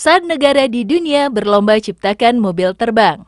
Saat negara di dunia berlomba ciptakan mobil terbang.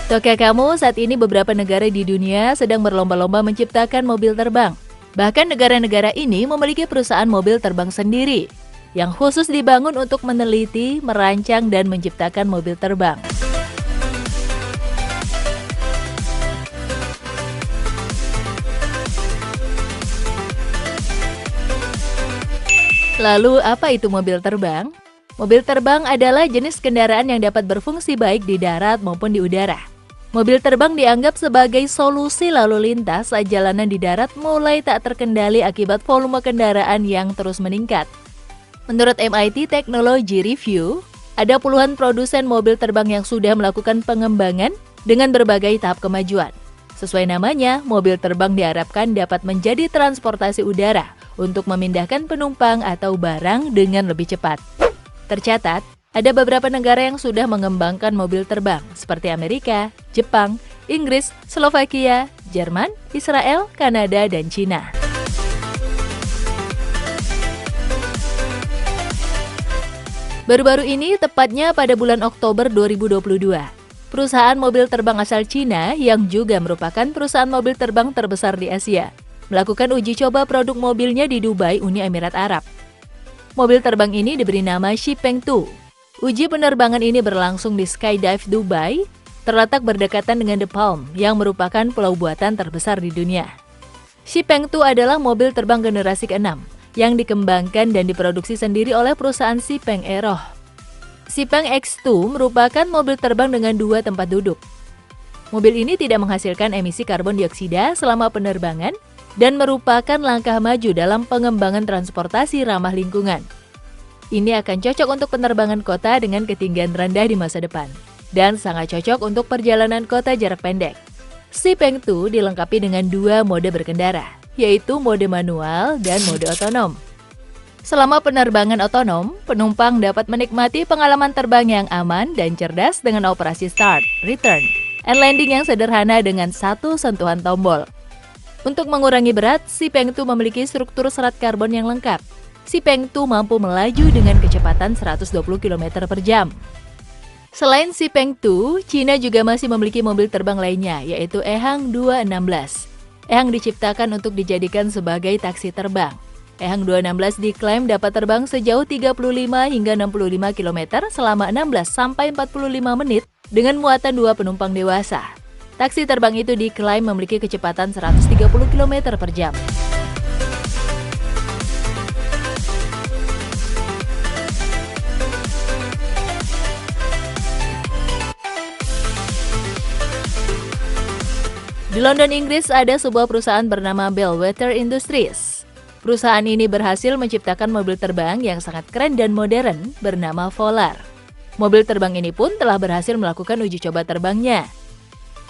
Tahukah kamu, saat ini beberapa negara di dunia sedang berlomba-lomba menciptakan mobil terbang. Bahkan negara-negara ini memiliki perusahaan mobil terbang sendiri, yang khusus dibangun untuk meneliti, merancang, dan menciptakan mobil terbang. Lalu, apa itu mobil terbang? Mobil terbang adalah jenis kendaraan yang dapat berfungsi baik di darat maupun di udara. Mobil terbang dianggap sebagai solusi lalu lintas saat jalanan di darat mulai tak terkendali akibat volume kendaraan yang terus meningkat. Menurut MIT Technology Review, ada puluhan produsen mobil terbang yang sudah melakukan pengembangan dengan berbagai tahap kemajuan. Sesuai namanya, mobil terbang diharapkan dapat menjadi transportasi udara untuk memindahkan penumpang atau barang dengan lebih cepat. Tercatat, ada beberapa negara yang sudah mengembangkan mobil terbang, seperti Amerika, Jepang, Inggris, Slovakia, Jerman, Israel, Kanada, dan Cina. Baru-baru ini, tepatnya pada bulan Oktober 2022, perusahaan mobil terbang asal Cina yang juga merupakan perusahaan mobil terbang terbesar di Asia, melakukan uji coba produk mobilnya di Dubai, Uni Emirat Arab. Mobil terbang ini diberi nama Xipeng 2. Uji penerbangan ini berlangsung di Skydive Dubai, terletak berdekatan dengan The Palm, yang merupakan pulau buatan terbesar di dunia. Xipeng 2 adalah mobil terbang generasi ke-6, yang dikembangkan dan diproduksi sendiri oleh perusahaan Xipeng Aero. Xipeng X2 merupakan mobil terbang dengan 2 tempat duduk. Mobil ini tidak menghasilkan emisi karbon dioksida selama penerbangan dan merupakan langkah maju dalam pengembangan transportasi ramah lingkungan. Ini akan cocok untuk penerbangan kota dengan ketinggian rendah di masa depan, dan sangat cocok untuk perjalanan kota jarak pendek. Xipeng 2 dilengkapi dengan 2 mode berkendara, yaitu mode manual dan mode otonom. Selama penerbangan otonom, penumpang dapat menikmati pengalaman terbang yang aman dan cerdas dengan operasi start, return, and landing yang sederhana dengan satu sentuhan tombol. Untuk mengurangi berat, Xipeng 2 memiliki struktur serat karbon yang lengkap. Xipeng 2 mampu melaju dengan kecepatan 120 km per jam. Selain Xipeng 2, Cina juga masih memiliki mobil terbang lainnya, yaitu Ehang 216. Ehang diciptakan untuk dijadikan sebagai taksi terbang. Ehang 216 diklaim dapat terbang sejauh 35 hingga 65 km selama 16-45 menit dengan muatan 2 penumpang dewasa. Taksi terbang itu diklaim memiliki kecepatan 130 km per jam. Di London, Inggris, ada sebuah perusahaan bernama Bellwether Industries. Perusahaan ini berhasil menciptakan mobil terbang yang sangat keren dan modern bernama Volar. Mobil terbang ini pun telah berhasil melakukan uji coba terbangnya.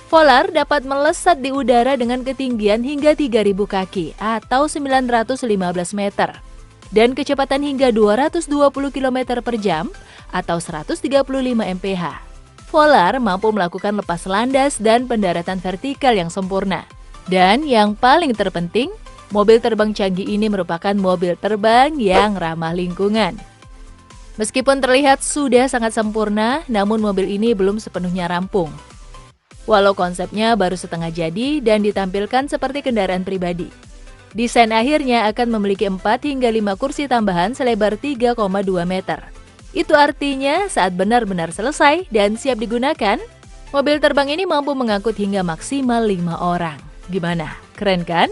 Volar dapat melesat di udara dengan ketinggian hingga 3.000 kaki atau 915 meter dan kecepatan hingga 220 km per jam atau 135 mph. Volar mampu melakukan lepas landas dan pendaratan vertikal yang sempurna. Dan yang paling terpenting, mobil terbang canggih ini merupakan mobil terbang yang ramah lingkungan. Meskipun terlihat sudah sangat sempurna, namun mobil ini belum sepenuhnya rampung. Walau konsepnya baru setengah jadi dan ditampilkan seperti kendaraan pribadi, desain akhirnya akan memiliki 4 hingga 5 kursi tambahan selebar 3,2 meter. Itu artinya saat benar-benar selesai dan siap digunakan, mobil terbang ini mampu mengangkut hingga maksimal 5 orang. Gimana? Keren kan?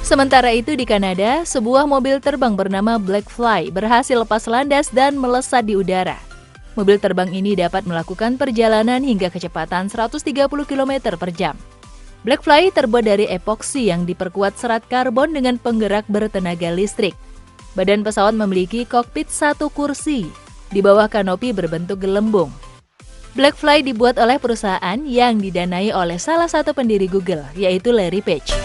Sementara itu di Kanada, sebuah mobil terbang bernama Blackfly berhasil lepas landas dan melesat di udara. Mobil terbang ini dapat melakukan perjalanan hingga kecepatan 130 km per jam. Blackfly terbuat dari epoksi yang diperkuat serat karbon dengan penggerak bertenaga listrik. Badan pesawat memiliki kokpit satu kursi, di bawah kanopi berbentuk gelembung. Blackfly dibuat oleh perusahaan yang didanai oleh salah satu pendiri Google, yaitu Larry Page.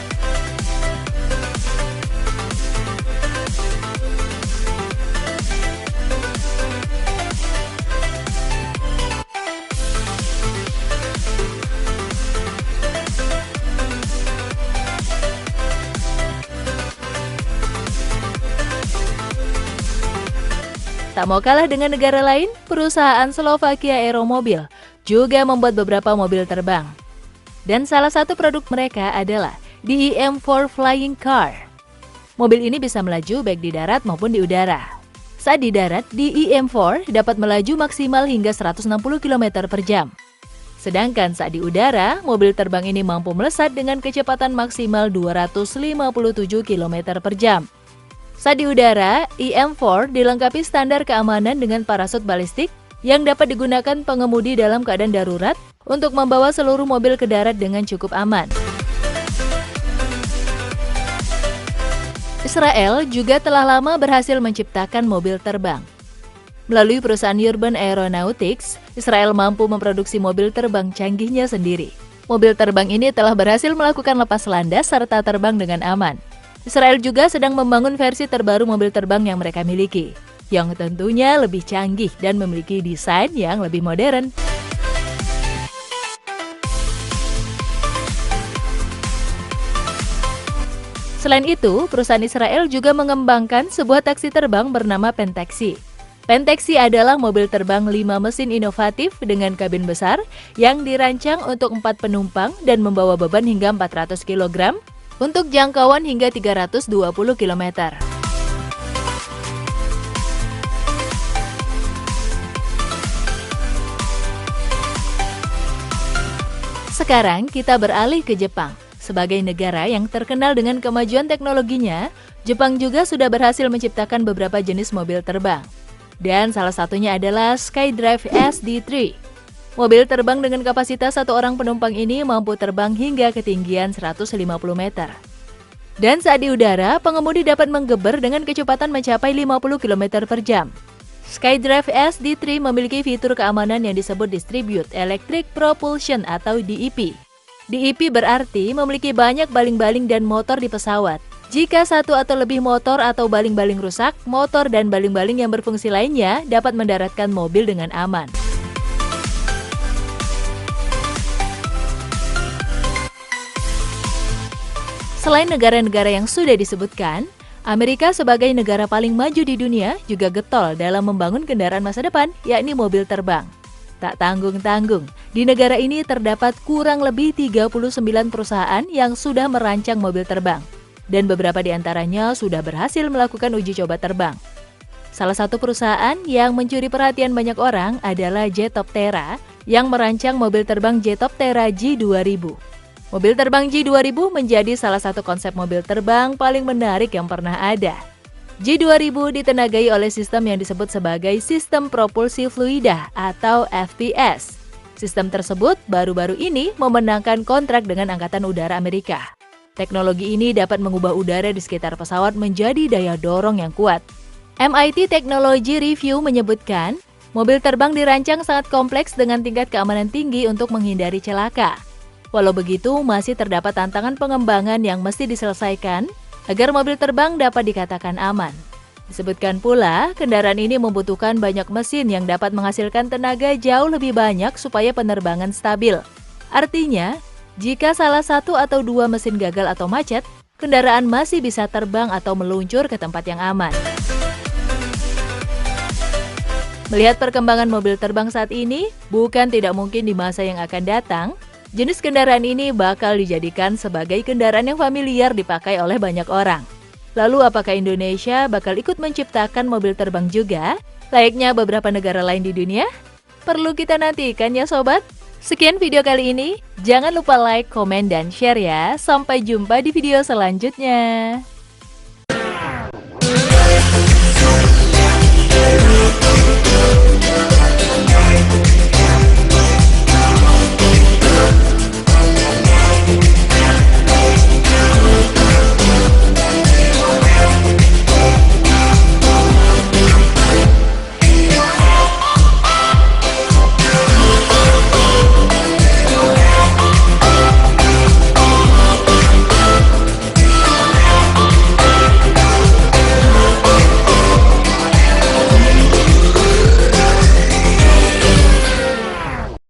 Tak mau kalah dengan negara lain, perusahaan Slovakia Aeromobil juga membuat beberapa mobil terbang. Dan salah satu produk mereka adalah DEM4 Flying Car. Mobil ini bisa melaju baik di darat maupun di udara. Saat di darat, DEM4 dapat melaju maksimal hingga 160 km per jam. Sedangkan saat di udara, mobil terbang ini mampu melesat dengan kecepatan maksimal 257 km per jam. Saat di udara, EM4 dilengkapi standar keamanan dengan parasut balistik yang dapat digunakan pengemudi dalam keadaan darurat untuk membawa seluruh mobil ke darat dengan cukup aman. Israel juga telah lama berhasil menciptakan mobil terbang. Melalui perusahaan Urban Aeronautics, Israel mampu memproduksi mobil terbang canggihnya sendiri. Mobil terbang ini telah berhasil melakukan lepas landas serta terbang dengan aman. Israel juga sedang membangun versi terbaru mobil terbang yang mereka miliki, yang tentunya lebih canggih dan memiliki desain yang lebih modern. Selain itu, perusahaan Israel juga mengembangkan sebuah taksi terbang bernama Pentaxi. Pentaxi adalah mobil terbang 5 mesin inovatif dengan kabin besar yang dirancang untuk 4 penumpang dan membawa beban hingga 400 kg, untuk jangkauan hingga 320 km. Sekarang kita beralih ke Jepang. Sebagai negara yang terkenal dengan kemajuan teknologinya, Jepang juga sudah berhasil menciptakan beberapa jenis mobil terbang. Dan salah satunya adalah SkyDrive SD3. Mobil terbang dengan kapasitas satu orang penumpang ini mampu terbang hingga ketinggian 150 meter. Dan saat di udara, pengemudi dapat menggeber dengan kecepatan mencapai 50 km per jam. SkyDrive SD3 memiliki fitur keamanan yang disebut Distributed Electric Propulsion atau DEP. DEP berarti memiliki banyak baling-baling dan motor di pesawat. Jika satu atau lebih motor atau baling-baling rusak, motor dan baling-baling yang berfungsi lainnya dapat mendaratkan mobil dengan aman. Selain negara-negara yang sudah disebutkan, Amerika sebagai negara paling maju di dunia juga getol dalam membangun kendaraan masa depan, yakni mobil terbang. Tak tanggung-tanggung, di negara ini terdapat kurang lebih 39 perusahaan yang sudah merancang mobil terbang, dan beberapa di antaranya sudah berhasil melakukan uji coba terbang. Salah satu perusahaan yang mencuri perhatian banyak orang adalah Jetoptera yang merancang mobil terbang Jetoptera G2000. Mobil terbang G2000 menjadi salah satu konsep mobil terbang paling menarik yang pernah ada. G2000 ditenagai oleh sistem yang disebut sebagai Sistem Propulsi Fluida atau FPS. Sistem tersebut baru-baru ini memenangkan kontrak dengan Angkatan Udara Amerika. Teknologi ini dapat mengubah udara di sekitar pesawat menjadi daya dorong yang kuat. MIT Technology Review menyebutkan, mobil terbang dirancang sangat kompleks dengan tingkat keamanan tinggi untuk menghindari celaka. Walau begitu, masih terdapat tantangan pengembangan yang mesti diselesaikan agar mobil terbang dapat dikatakan aman. Disebutkan pula, kendaraan ini membutuhkan banyak mesin yang dapat menghasilkan tenaga jauh lebih banyak supaya penerbangan stabil. Artinya, jika salah satu atau dua mesin gagal atau macet, kendaraan masih bisa terbang atau meluncur ke tempat yang aman. Melihat perkembangan mobil terbang saat ini, bukan tidak mungkin di masa yang akan datang, jenis kendaraan ini bakal dijadikan sebagai kendaraan yang familiar dipakai oleh banyak orang. Lalu apakah Indonesia bakal ikut menciptakan mobil terbang juga, layaknya beberapa negara lain di dunia? Perlu kita nantikan ya sobat. Sekian video kali ini, jangan lupa like, komen, dan share ya. Sampai jumpa di video selanjutnya.